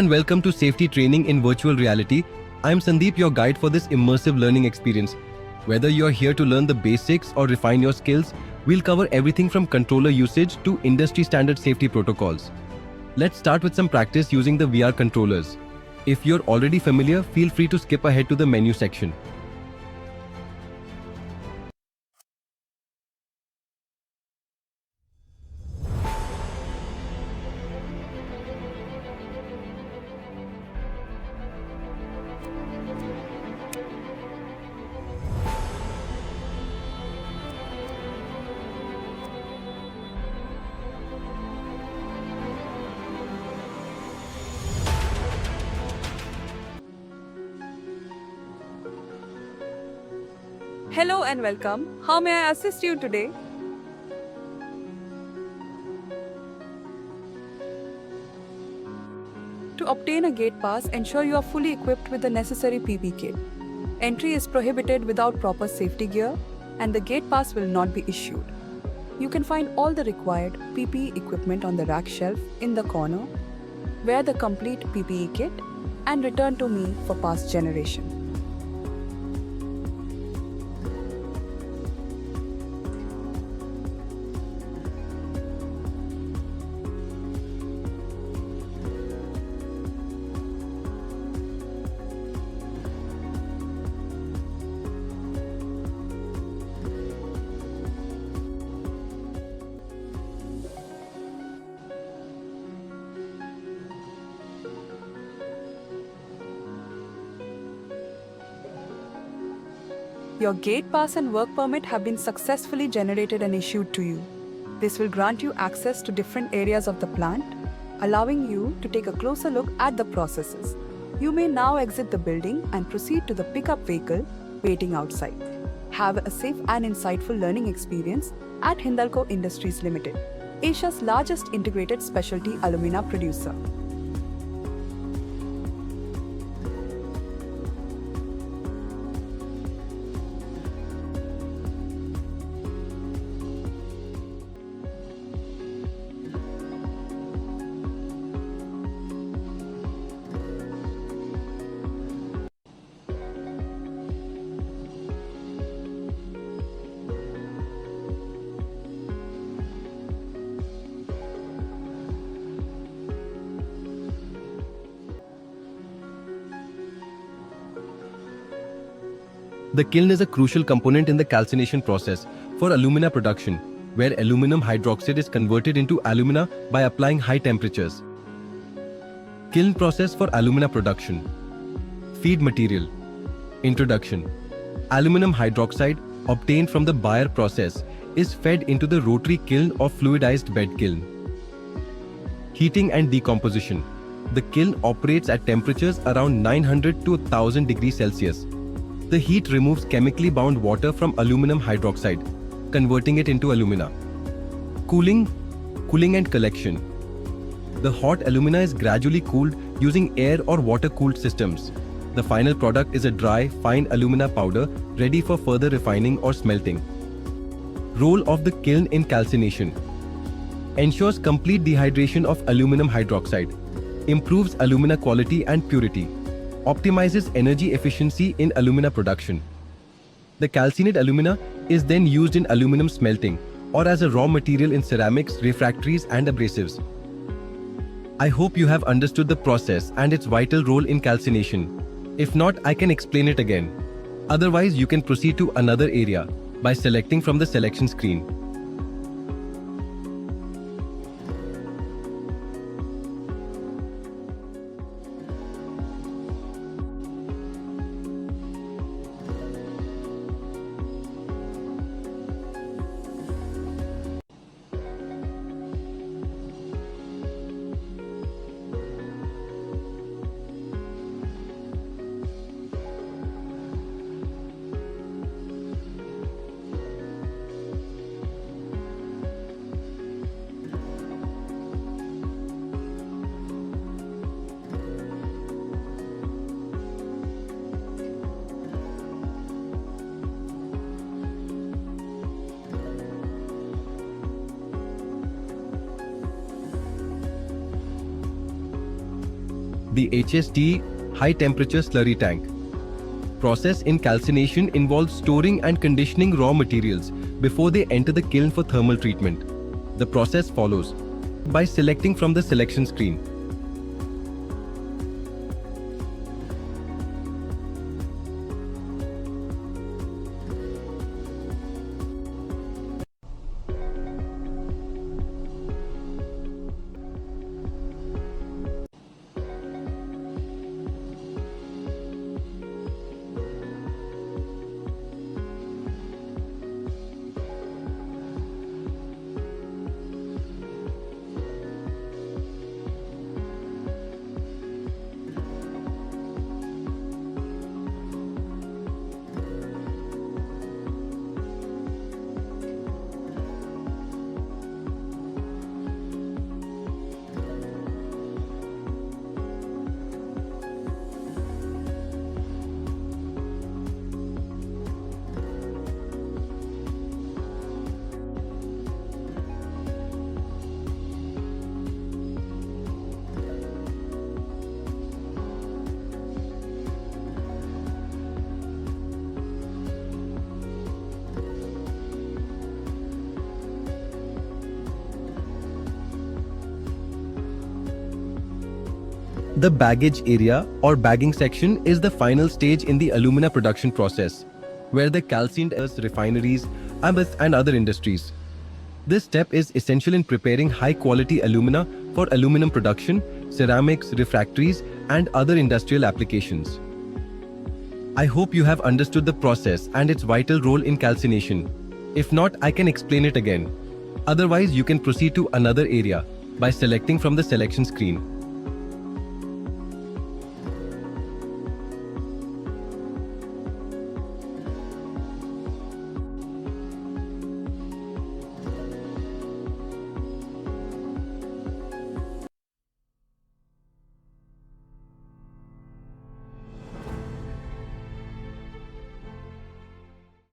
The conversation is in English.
And welcome to Safety Training in Virtual Reality. I'm Sandeep, your guide for this immersive learning experience. Whether you're here to learn the basics or refine your skills, we'll cover everything from controller usage to industry standard safety protocols. Let's start with some practice using the VR controllers. If you're already familiar, feel free to skip ahead to the menu section. Hello and welcome. How may I assist you today? To obtain a gate pass, ensure you are fully equipped with the necessary PPE kit. Entry is prohibited without proper safety gear and the gate pass will not be issued. You can find all the required PPE equipment on the rack shelf in the corner. Wear the complete PPE kit and return to me for pass generation. Your gate pass and work permit have been successfully generated and issued to you. This will grant you access to different areas of the plant, allowing you to take a closer look at the processes. You may now exit the building and proceed to the pickup vehicle waiting outside. Have a safe and insightful learning experience at Hindalco Industries Limited, Asia's largest integrated specialty alumina producer. The kiln is a crucial component in the calcination process for alumina production, where aluminum hydroxide is converted into alumina by applying high temperatures. Kiln process for alumina production. Feed material. Introduction. Aluminum hydroxide obtained from the Bayer process is fed into the rotary kiln or fluidized bed kiln. Heating and decomposition. The kiln operates at temperatures around 900 to 1000 degrees Celsius. The heat removes chemically bound water from aluminum hydroxide, converting it into alumina. Cooling and collection. The hot alumina is gradually cooled using air or water-cooled systems. The final product is a dry, fine alumina powder ready for further refining or smelting. Role of the kiln in calcination. Ensures complete dehydration of aluminum hydroxide. Improves alumina quality and purity. Optimizes energy efficiency in alumina production. The calcined alumina is then used in aluminum smelting or as a raw material in ceramics, refractories and abrasives. I hope you have understood the process and its vital role in calcination. If not, I can explain it again. Otherwise, you can proceed to another area by selecting from the selection screen. the HST high temperature slurry tank. Process in calcination involves storing and conditioning raw materials before they enter the kiln for thermal treatment. The process follows by selecting from the selection screen. The baggage area or bagging section is the final stage in the alumina production process, where the calcined refineries, and other industries. This step is essential in preparing high-quality alumina for aluminum production, ceramics, refractories, and other industrial applications. I hope you have understood the process and its vital role in calcination. If not, I can explain it again. Otherwise, you can proceed to another area by selecting from the selection screen.